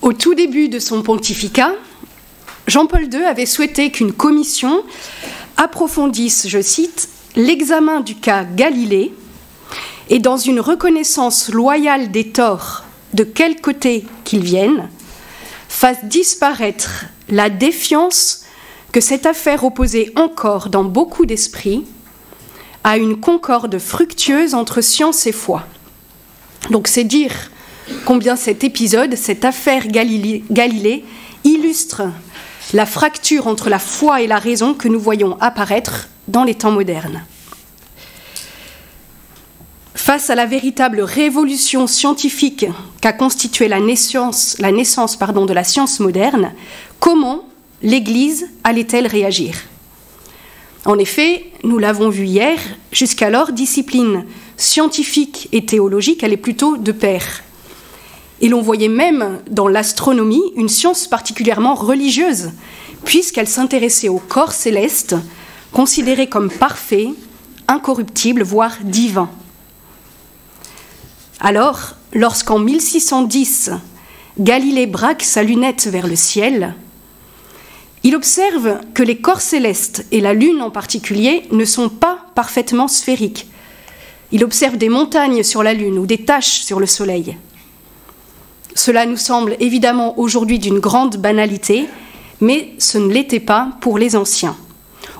Au tout début de son pontificat, Jean-Paul II avait souhaité qu'une commission approfondisse, je cite, « l'examen du cas Galilée et dans une reconnaissance loyale des torts de quel côté qu'ils viennent, fasse disparaître la défiance que cette affaire opposait encore dans beaucoup d'esprits à une concorde fructueuse entre science et foi. » Donc c'est dire combien cet épisode, cette affaire Galilée, illustre la fracture entre la foi et la raison que nous voyons apparaître dans les temps modernes. Face à la véritable révolution scientifique qu'a constituée la naissance de la science moderne, comment l'Église allait-elle réagir ? En effet, nous l'avons vu hier, jusqu'alors, discipline scientifique et théologique allait plutôt de pair. Et l'on voyait même dans l'astronomie une science particulièrement religieuse, puisqu'elle s'intéressait au corps céleste, considéré comme parfait, incorruptible, voire divin. Alors, lorsqu'en 1610, Galilée braque sa lunette vers le ciel, il observe que les corps célestes, et la Lune en particulier, ne sont pas parfaitement sphériques. Il observe des montagnes sur la Lune ou des taches sur le Soleil. Cela nous semble évidemment aujourd'hui d'une grande banalité, mais ce ne l'était pas pour les anciens.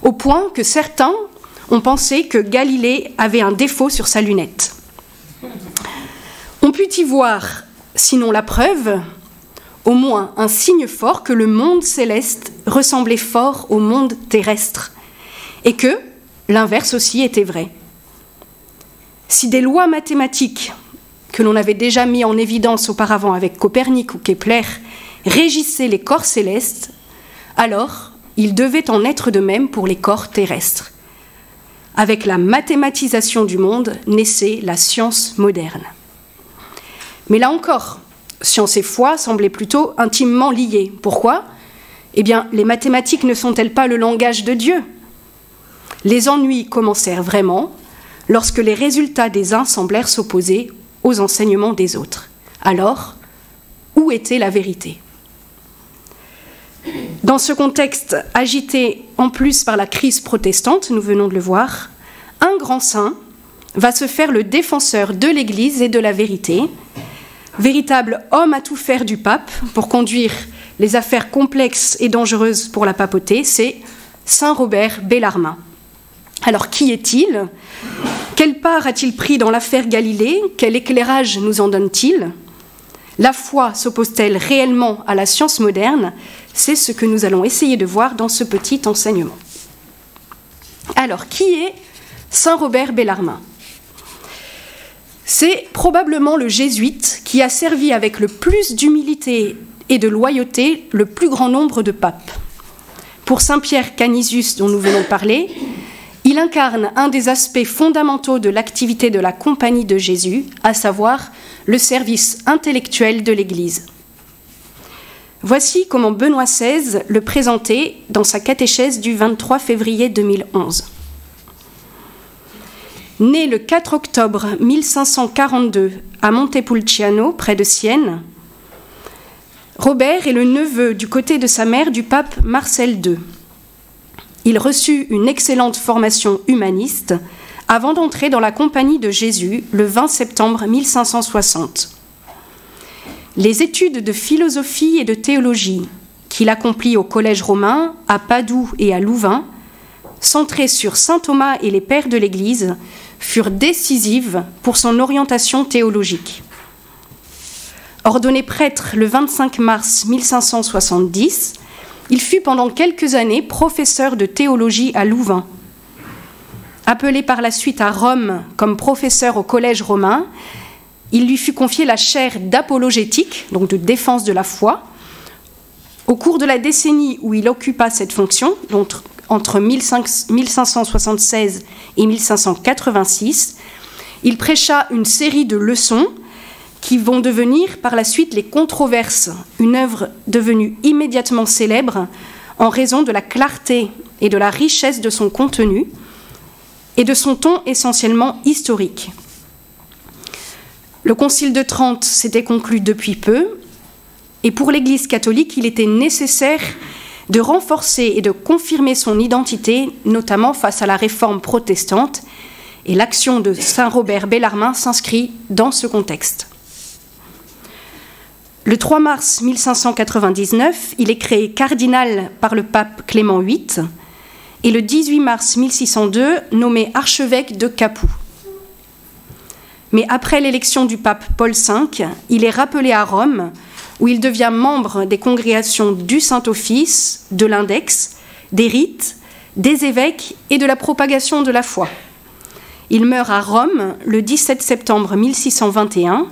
Au point que certains ont pensé que Galilée avait un défaut sur sa lunette. On put y voir, sinon la preuve, au moins un signe fort que le monde céleste ressemblait fort au monde terrestre, et que l'inverse aussi était vrai. Si des lois mathématiques que l'on avait déjà mis en évidence auparavant avec Copernic ou Kepler régissaient les corps célestes, alors il devait en être de même pour les corps terrestres. Avec la mathématisation du monde naissait la science moderne. Mais là encore, science et foi semblaient plutôt intimement liées. Pourquoi ? Eh bien, les mathématiques ne sont-elles pas le langage de Dieu ? Les ennuis commencèrent vraiment lorsque les résultats des uns semblèrent s'opposer aux enseignements des autres. Alors, où était la vérité ? Dans ce contexte agité en plus par la crise protestante, nous venons de le voir, un grand saint va se faire le défenseur de l'Église et de la vérité, véritable homme à tout faire du pape pour conduire les affaires complexes et dangereuses pour la papauté, c'est saint Robert Bellarmin. Alors qui est-il ? Quelle part a-t-il pris dans l'affaire Galilée ? Quel éclairage nous en donne-t-il ? La foi s'oppose-t-elle réellement à la science moderne ? C'est ce que nous allons essayer de voir dans ce petit enseignement. Alors, qui est saint Robert Bellarmin ? C'est probablement le jésuite qui a servi avec le plus d'humilité et de loyauté le plus grand nombre de papes. Pour saint Pierre Canisius, dont nous venons de parler, il incarne un des aspects fondamentaux de l'activité de la Compagnie de Jésus, à savoir le service intellectuel de l'Église. Voici comment Benoît XVI le présentait dans sa catéchèse du 23 février 2011. Né le 4 octobre 1542 à Montepulciano, près de Sienne, Robert est le neveu du côté de sa mère du pape Marcel II. Il reçut une excellente formation humaniste avant d'entrer dans la Compagnie de Jésus le 20 septembre 1560. Les études de philosophie et de théologie qu'il accomplit au Collège romain, à Padoue et à Louvain, centrées sur saint Thomas et les pères de l'Église, furent décisives pour son orientation théologique. Ordonné prêtre le 25 mars 1570, il fut pendant quelques années professeur de théologie à Louvain. Appelé par la suite à Rome comme professeur au Collège romain, il lui fut confié la chaire d'apologétique, donc de défense de la foi. Au cours de la décennie où il occupa cette fonction, donc entre 1576 et 1586, il prêcha une série de leçons qui vont devenir par la suite les Controverses, une œuvre devenue immédiatement célèbre en raison de la clarté et de la richesse de son contenu et de son ton essentiellement historique. Le Concile de Trente s'était conclu depuis peu et pour l'Église catholique, il était nécessaire de renforcer et de confirmer son identité, notamment face à la réforme protestante, et l'action de saint Robert Bellarmin s'inscrit dans ce contexte. Le 3 mars 1599, il est créé cardinal par le pape Clément VIII, et le 18 mars 1602, nommé archevêque de Capoue. Mais après l'élection du pape Paul V, il est rappelé à Rome, où il devient membre des congrégations du Saint-Office, de l'Index, des rites, des évêques et de la propagation de la foi. Il meurt à Rome le 17 septembre 1621.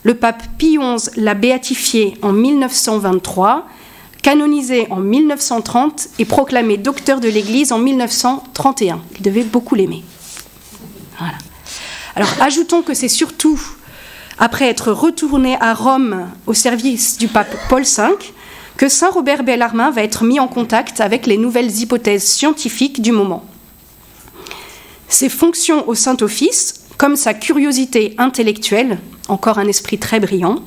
Le pape Pie XI l'a béatifié en 1923, canonisé en 1930 et proclamé docteur de l'Église en 1931. Il devait beaucoup l'aimer. Voilà. Alors, ajoutons que c'est surtout après être retourné à Rome au service du pape Paul V que saint Robert Bellarmin va être mis en contact avec les nouvelles hypothèses scientifiques du moment. Ses fonctions au Saint-Office, comme sa curiosité intellectuelle, encore un esprit très brillant,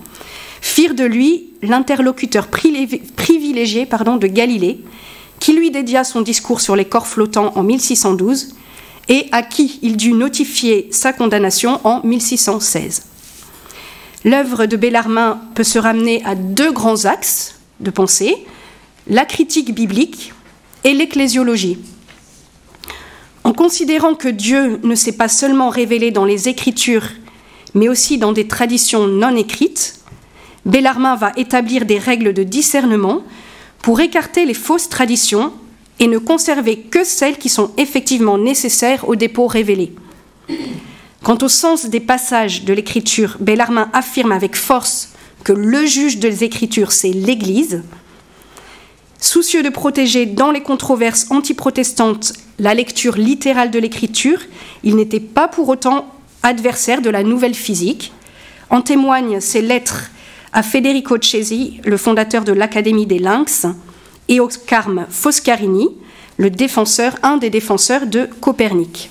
firent de lui l'interlocuteur privilégié de Galilée, qui lui dédia son discours sur les corps flottants en 1612 et à qui il dut notifier sa condamnation en 1616. L'œuvre de Bellarmin peut se ramener à deux grands axes de pensée, la critique biblique et l'ecclésiologie. En considérant que Dieu ne s'est pas seulement révélé dans les Écritures, mais aussi dans des traditions non écrites, Bellarmin va établir des règles de discernement pour écarter les fausses traditions et ne conserver que celles qui sont effectivement nécessaires au dépôt révélé. Quant au sens des passages de l'Écriture, Bellarmin affirme avec force que le juge des Écritures, c'est l'Église. Soucieux de protéger dans les controverses antiprotestantes la lecture littérale de l'Écriture, il n'était pas pour autant adversaire de la nouvelle physique. En témoignent ses lettres à Federico Cesi, le fondateur de l'Académie des Lynx, et au Carme Foscarini, un des défenseurs de Copernic.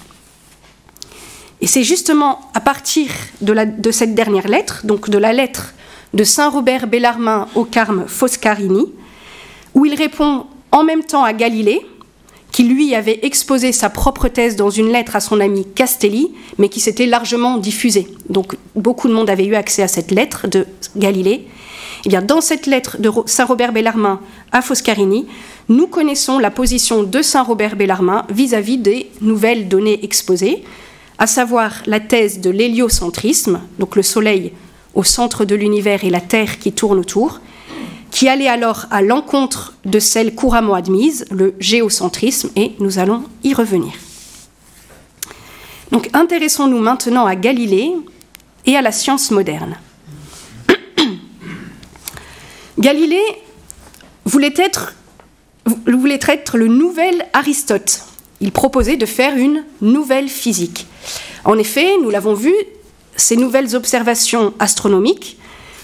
Et c'est justement à partir de cette dernière lettre, donc de la lettre de saint Robert Bellarmin au Carme Foscarini, où il répond en même temps à Galilée, qui lui avait exposé sa propre thèse dans une lettre à son ami Castelli, mais qui s'était largement diffusée. Donc beaucoup de monde avait eu accès à cette lettre de Galilée. Et bien, dans cette lettre de saint Robert Bellarmin à Foscarini, nous connaissons la position de saint Robert Bellarmin vis-à-vis des nouvelles données exposées, à savoir la thèse de l'héliocentrisme, donc le Soleil au centre de l'univers et la Terre qui tourne autour, qui allait alors à l'encontre de celle couramment admise, le géocentrisme, et nous allons y revenir. Donc intéressons-nous maintenant à Galilée et à la science moderne. Galilée voulait être le nouvel Aristote. Il proposait de faire une nouvelle physique. En effet, nous l'avons vu, ces nouvelles observations astronomiques,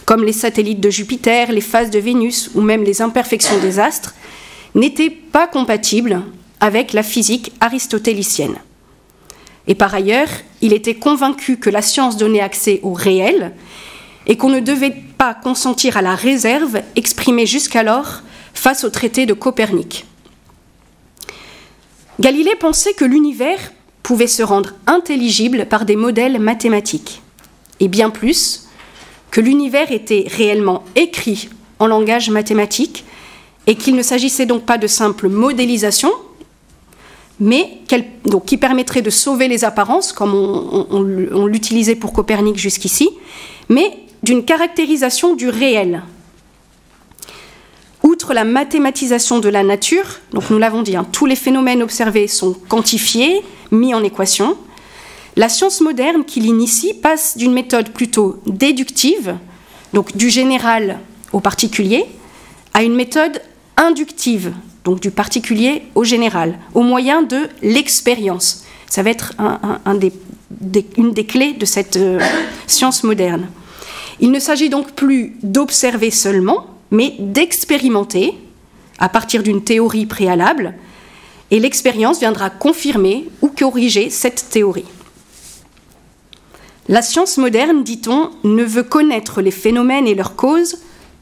comme les satellites de Jupiter, les phases de Vénus ou même les imperfections des astres, n'étaient pas compatibles avec la physique aristotélicienne. Et par ailleurs, il était convaincu que la science donnait accès au réel et qu'on ne devait pas consentir à la réserve exprimée jusqu'alors face au traité de Copernic. Galilée pensait que l'univers pouvait se rendre intelligible par des modèles mathématiques, et bien plus, que l'univers était réellement écrit en langage mathématique et qu'il ne s'agissait donc pas de simple modélisation, mais qui permettrait de sauver les apparences, comme on l'utilisait pour Copernic jusqu'ici, mais d'une caractérisation du réel. Outre la mathématisation de la nature, donc nous l'avons dit, tous les phénomènes observés sont quantifiés, mis en équation. La science moderne qui l'initie passe d'une méthode plutôt déductive, donc du général au particulier, à une méthode inductive, donc du particulier au général, au moyen de l'expérience. Ça va être une des clés de cette science moderne. Il ne s'agit donc plus d'observer seulement, mais d'expérimenter à partir d'une théorie préalable, et l'expérience viendra confirmer ou corriger cette théorie. La science moderne, dit-on, ne veut connaître les phénomènes et leurs causes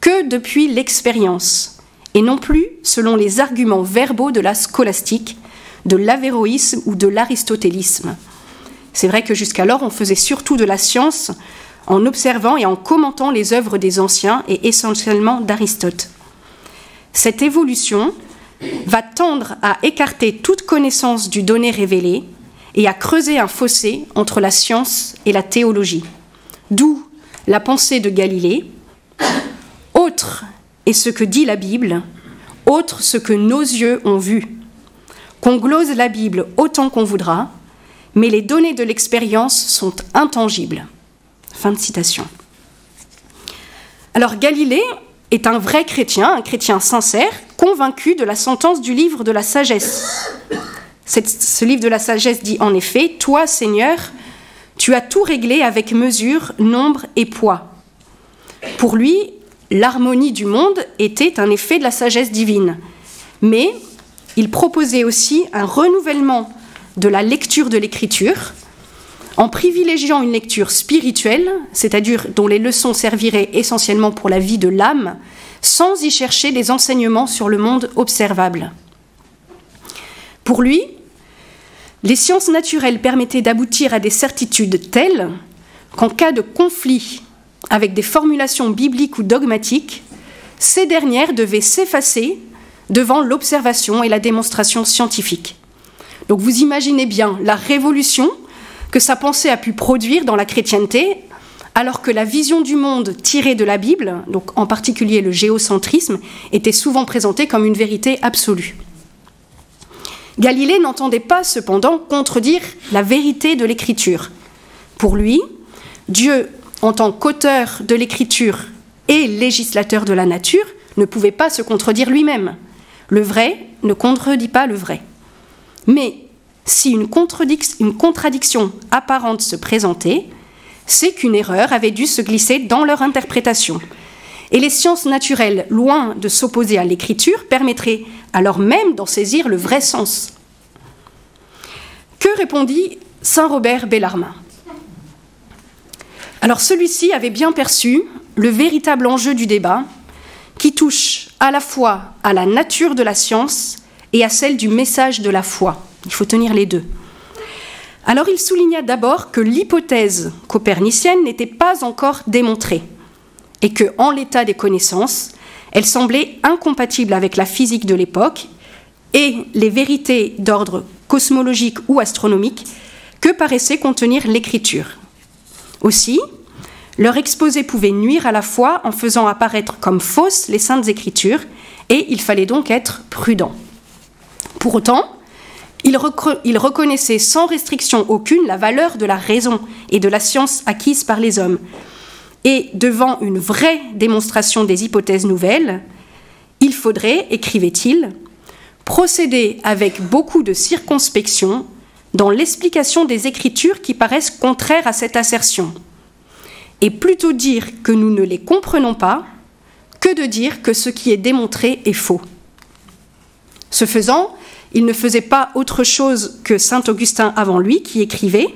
que depuis l'expérience, et non plus selon les arguments verbaux de la scolastique, de l'avéroïsme ou de l'aristotélisme. C'est vrai que jusqu'alors, on faisait surtout de la science en observant et en commentant les œuvres des anciens et essentiellement d'Aristote. Cette évolution va tendre à écarter toute connaissance du donné révélé et à creuser un fossé entre la science et la théologie. D'où la pensée de Galilée, autre est ce que dit la Bible, autre ce que nos yeux ont vu. Qu'on glose la Bible autant qu'on voudra, mais les données de l'expérience sont intangibles. Fin de citation. Alors Galilée est un vrai chrétien, un chrétien sincère, convaincu de la sentence du livre de la sagesse. Ce livre de la sagesse dit en effet « Toi, Seigneur, tu as tout réglé avec mesure, nombre et poids. » Pour lui, l'harmonie du monde était un effet de la sagesse divine. Mais il proposait aussi un renouvellement de la lecture de l'Écriture, en privilégiant une lecture spirituelle, c'est-à-dire dont les leçons serviraient essentiellement pour la vie de l'âme, sans y chercher des enseignements sur le monde observable. Pour lui, les sciences naturelles permettaient d'aboutir à des certitudes telles qu'en cas de conflit avec des formulations bibliques ou dogmatiques, ces dernières devaient s'effacer devant l'observation et la démonstration scientifique. Donc vous imaginez bien la révolution que sa pensée a pu produire dans la chrétienté, alors que la vision du monde tirée de la Bible, donc en particulier le géocentrisme, était souvent présentée comme une vérité absolue. Galilée n'entendait pas cependant contredire la vérité de l'Écriture. Pour lui, Dieu, en tant qu'auteur de l'Écriture et législateur de la nature, ne pouvait pas se contredire lui-même. Le vrai ne contredit pas le vrai. Mais si une contradiction apparente se présentait, c'est qu'une erreur avait dû se glisser dans leur interprétation. Et les sciences naturelles, loin de s'opposer à l'écriture, permettraient alors même d'en saisir le vrai sens. Que répondit saint Robert Bellarmin ? Alors celui-ci avait bien perçu le véritable enjeu du débat, qui touche à la fois à la nature de la science et à celle du message de la foi. Il faut tenir les deux. Alors il souligna d'abord que l'hypothèse copernicienne n'était pas encore démontrée et que, en l'état des connaissances, elle semblait incompatible avec la physique de l'époque et les vérités d'ordre cosmologique ou astronomique que paraissait contenir l'écriture. Aussi, leur exposé pouvait nuire à la foi en faisant apparaître comme fausses les saintes écritures et il fallait donc être prudent. Pour autant, il reconnaissait sans restriction aucune la valeur de la raison et de la science acquise par les hommes. Et devant une vraie démonstration des hypothèses nouvelles, il faudrait, écrivait-il, procéder avec beaucoup de circonspection dans l'explication des Écritures qui paraissent contraires à cette assertion, et plutôt dire que nous ne les comprenons pas que de dire que ce qui est démontré est faux. Ce faisant, il ne faisait pas autre chose que saint Augustin avant lui, qui écrivait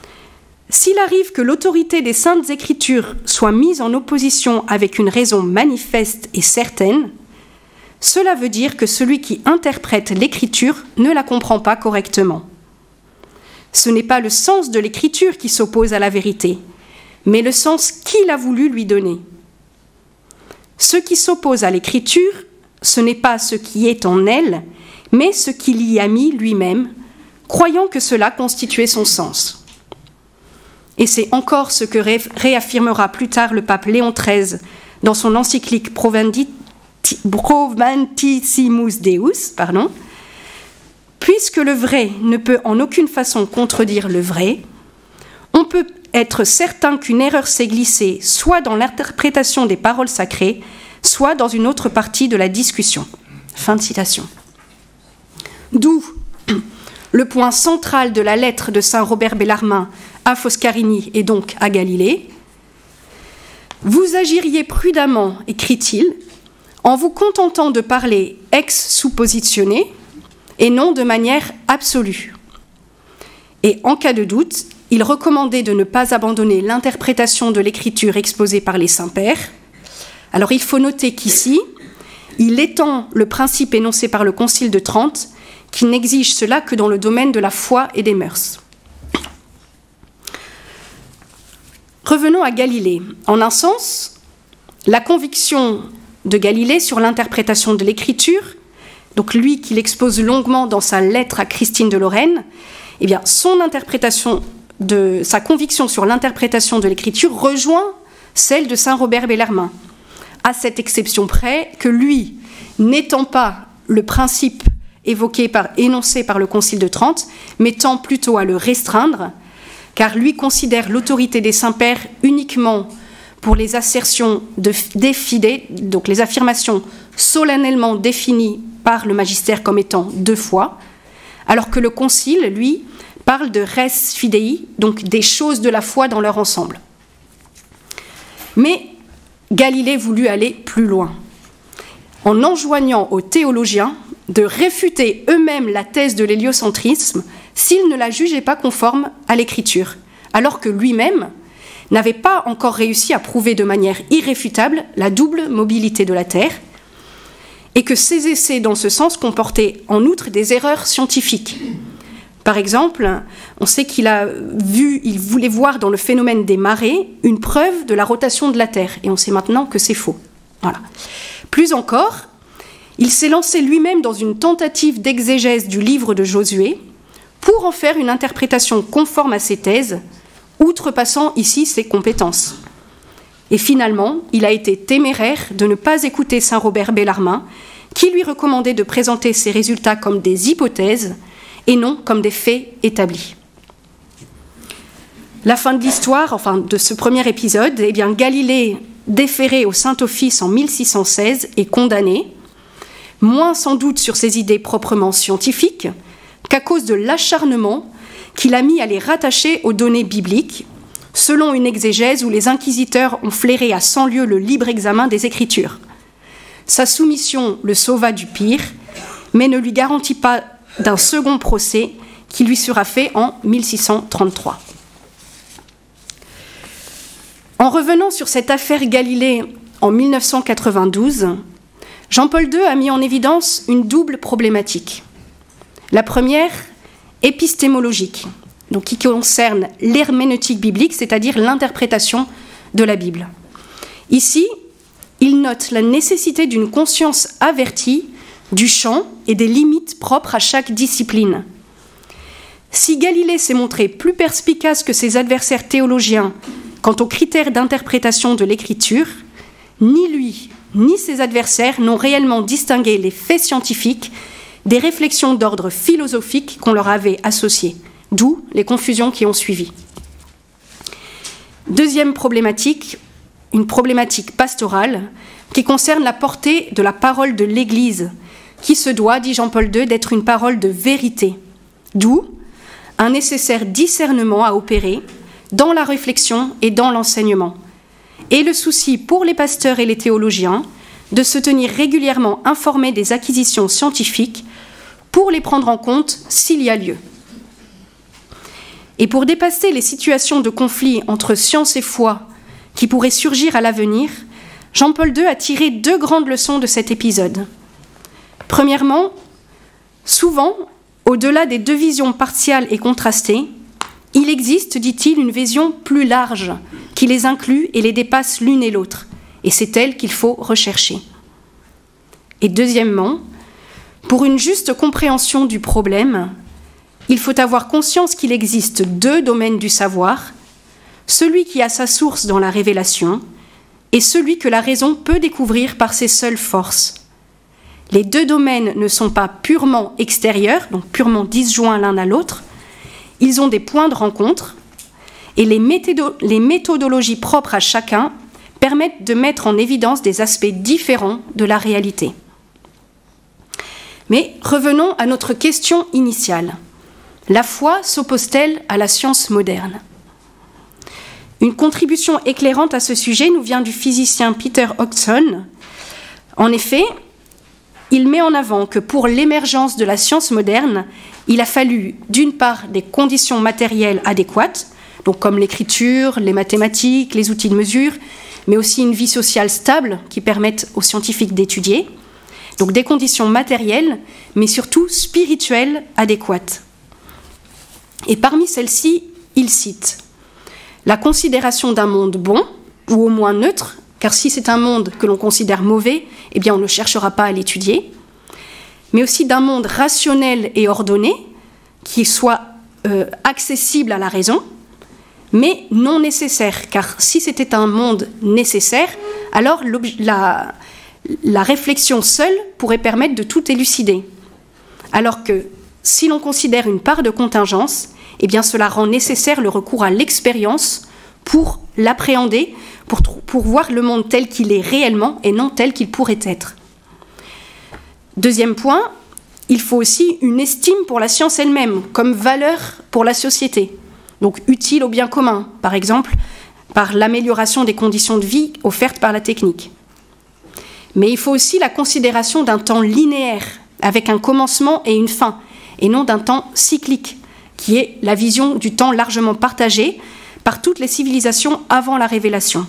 « S'il arrive que l'autorité des saintes Écritures soit mise en opposition avec une raison manifeste et certaine, cela veut dire que celui qui interprète l'Écriture ne la comprend pas correctement. Ce n'est pas le sens de l'Écriture qui s'oppose à la vérité, mais le sens qu'il a voulu lui donner. Ce qui s'oppose à l'Écriture, ce n'est pas ce qui est en elle, mais ce qu'il y a mis lui-même, croyant que cela constituait son sens. » Et c'est encore ce que réaffirmera plus tard le pape Léon XIII dans son encyclique Proventissimus Deus, puisque le vrai ne peut en aucune façon contredire le vrai, on peut être certain qu'une erreur s'est glissée soit dans l'interprétation des paroles sacrées, soit dans une autre partie de la discussion. Fin de citation. D'où le point central de la lettre de saint Robert Bellarmin à Foscarini et donc à Galilée. Vous agiriez prudemment, écrit-il, en vous contentant de parler ex suppositione et non de manière absolue. Et en cas de doute, il recommandait de ne pas abandonner l'interprétation de l'écriture exposée par les saints-pères, Alors il faut noter qu'ici, il étend le principe énoncé par le Concile de Trente, qui n'exige cela que dans le domaine de la foi et des mœurs. Revenons à Galilée. En un sens, la conviction de Galilée sur l'interprétation de l'Écriture, donc lui qui l'expose longuement dans sa lettre à Christine de Lorraine, eh bien, sa conviction sur l'interprétation de l'Écriture rejoint celle de saint Robert Bellarmine, à cette exception près que lui, n'étant pas le principe énoncé par le Concile de Trente, mais tend plutôt à le restreindre, car lui considère l'autorité des saints-pères uniquement pour les assertions de fide, donc les affirmations solennellement définies par le magistère comme étant de foi, alors que le Concile, lui, parle de res fidei, donc des choses de la foi dans leur ensemble. Mais Galilée voulut aller plus loin, en enjoignant aux théologiens de réfuter eux-mêmes la thèse de l'héliocentrisme s'ils ne la jugeaient pas conforme à l'Écriture, alors que lui-même n'avait pas encore réussi à prouver de manière irréfutable la double mobilité de la Terre, et que ses essais dans ce sens comportaient en outre des erreurs scientifiques. Par exemple, on sait qu'il voulait voir dans le phénomène des marées une preuve de la rotation de la Terre, et on sait maintenant que c'est faux. Voilà. Plus encore, il s'est lancé lui-même dans une tentative d'exégèse du livre de Josué pour en faire une interprétation conforme à ses thèses, outrepassant ici ses compétences. Et finalement, il a été téméraire de ne pas écouter saint Robert Bellarmine, qui lui recommandait de présenter ses résultats comme des hypothèses et non comme des faits établis. La fin de l'histoire, enfin de ce premier épisode, eh bien Galilée, déféré au Saint-Office en 1616, est condamné, moins sans doute sur ses idées proprement scientifiques, qu'à cause de l'acharnement qu'il a mis à les rattacher aux données bibliques, selon une exégèse où les inquisiteurs ont flairé à 100 lieues le libre examen des Écritures. Sa soumission le sauva du pire, mais ne lui garantit pas d'un second procès qui lui sera fait en 1633. En revenant sur cette affaire Galilée en 1992, Jean-Paul II a mis en évidence une double problématique. La première, épistémologique, donc qui concerne l'herméneutique biblique, c'est-à-dire l'interprétation de la Bible. Ici, il note la nécessité d'une conscience avertie du champ et des limites propres à chaque discipline. Si Galilée s'est montré plus perspicace que ses adversaires théologiens quant aux critères d'interprétation de l'Écriture, ni lui ni ses adversaires n'ont réellement distingué les faits scientifiques des réflexions d'ordre philosophique qu'on leur avait associées, d'où les confusions qui ont suivi. Deuxième problématique, une problématique pastorale qui concerne la portée de la parole de l'Église, qui se doit, dit Jean-Paul II, d'être une parole de vérité, d'où un nécessaire discernement à opérer dans la réflexion et dans l'enseignement, et le souci pour les pasteurs et les théologiens de se tenir régulièrement informés des acquisitions scientifiques pour les prendre en compte s'il y a lieu. Et pour dépasser les situations de conflit entre science et foi qui pourraient surgir à l'avenir, Jean-Paul II a tiré 2 grandes leçons de cet épisode. Premièrement, souvent, au-delà des 2 visions partiales et contrastées, il existe, dit-il, une vision plus large qui les inclut et les dépasse l'une et l'autre, et c'est elle qu'il faut rechercher. Et deuxièmement, pour une juste compréhension du problème, il faut avoir conscience qu'il existe 2 domaines du savoir, celui qui a sa source dans la révélation et celui que la raison peut découvrir par ses seules forces. Les 2 domaines ne sont pas purement extérieurs, donc purement disjoints l'un à l'autre, ils ont des points de rencontre et les méthodologies propres à chacun permettent de mettre en évidence des aspects différents de la réalité. Mais revenons à notre question initiale. La foi s'oppose-t-elle à la science moderne ? Une contribution éclairante à ce sujet nous vient du physicien Peter Hodgson. En effet, il met en avant que pour l'émergence de la science moderne, il a fallu, d'une part, des conditions matérielles adéquates, donc comme l'écriture, les mathématiques, les outils de mesure, mais aussi une vie sociale stable qui permettent aux scientifiques d'étudier. Donc des conditions matérielles, mais surtout spirituelles adéquates. Et parmi celles-ci, il cite la considération d'un monde bon, ou au moins neutre, car si c'est un monde que l'on considère mauvais, eh bien on ne cherchera pas à l'étudier, mais aussi d'un monde rationnel et ordonné, qui soit accessible à la raison, mais non nécessaire, car si c'était un monde nécessaire, alors la réflexion seule pourrait permettre de tout élucider. Alors que si l'on considère une part de contingence, eh bien cela rend nécessaire le recours à l'expérience pour l'appréhender, pour voir le monde tel qu'il est réellement et non tel qu'il pourrait être. Deuxième point, il faut aussi une estime pour la science elle-même, comme valeur pour la société, donc utile au bien commun, par exemple, par l'amélioration des conditions de vie offertes par la technique. Mais il faut aussi la considération d'un temps linéaire, avec un commencement et une fin, et non d'un temps cyclique, qui est la vision du temps largement partagée par toutes les civilisations avant la révélation.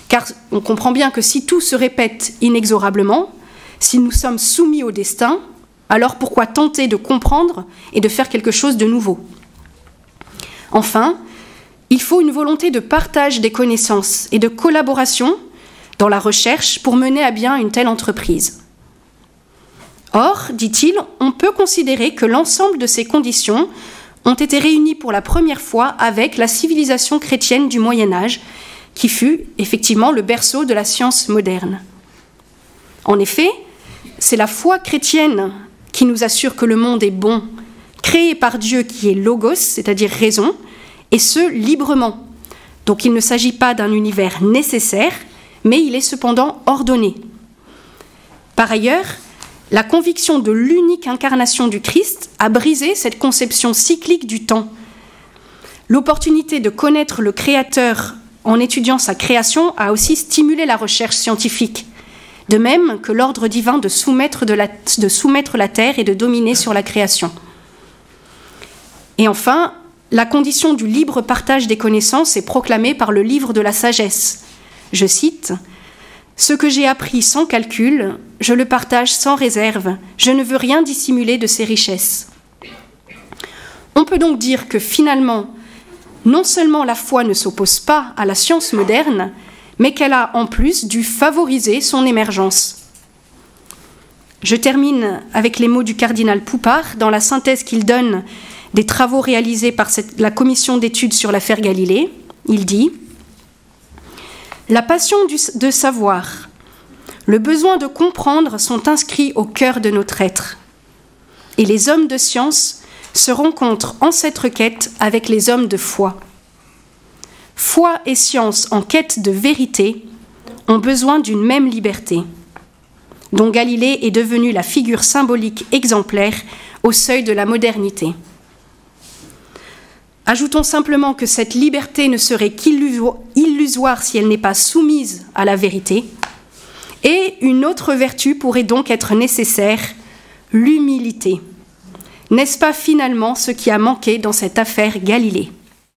Car on comprend bien que si tout se répète inexorablement, si nous sommes soumis au destin, alors pourquoi tenter de comprendre et de faire quelque chose de nouveau ? Enfin, il faut une volonté de partage des connaissances et de collaboration dans la recherche pour mener à bien une telle entreprise. Or, dit-il, on peut considérer que l'ensemble de ces conditions ont été réunies pour la première fois avec la civilisation chrétienne du Moyen-Âge, qui fut effectivement le berceau de la science moderne. En effet, c'est la foi chrétienne qui nous assure que le monde est bon, créé par Dieu qui est logos, c'est-à-dire raison, et ce, librement. Donc il ne s'agit pas d'un univers nécessaire, mais il est cependant ordonné. Par ailleurs, la conviction de l'unique incarnation du Christ a brisé cette conception cyclique du temps. L'opportunité de connaître le Créateur en étudiant sa création a aussi stimulé la recherche scientifique, de même que l'ordre divin de soumettre la terre et de dominer sur la création. Et enfin, la condition du libre partage des connaissances est proclamée par le livre de la sagesse. Je cite « Ce que j'ai appris sans calcul, je le partage sans réserve, je ne veux rien dissimuler de ses richesses. » On peut donc dire que finalement, non seulement la foi ne s'oppose pas à la science moderne, mais qu'elle a en plus dû favoriser son émergence. Je termine avec les mots du cardinal Poupart dans la synthèse qu'il donne des travaux réalisés par la commission d'études sur l'affaire Galilée. Il dit « La passion de savoir, le besoin de comprendre sont inscrits au cœur de notre être. Et les hommes de science se rencontrent en cette requête avec les hommes de foi. Foi et science en quête de vérité ont besoin d'une même liberté, dont Galilée est devenu la figure symbolique exemplaire au seuil de la modernité. Ajoutons simplement que cette liberté ne serait qu'illusoire si elle n'est pas soumise à la vérité, et une autre vertu pourrait donc être nécessaire, l'humilité. N'est-ce pas finalement ce qui a manqué dans cette affaire Galilée ?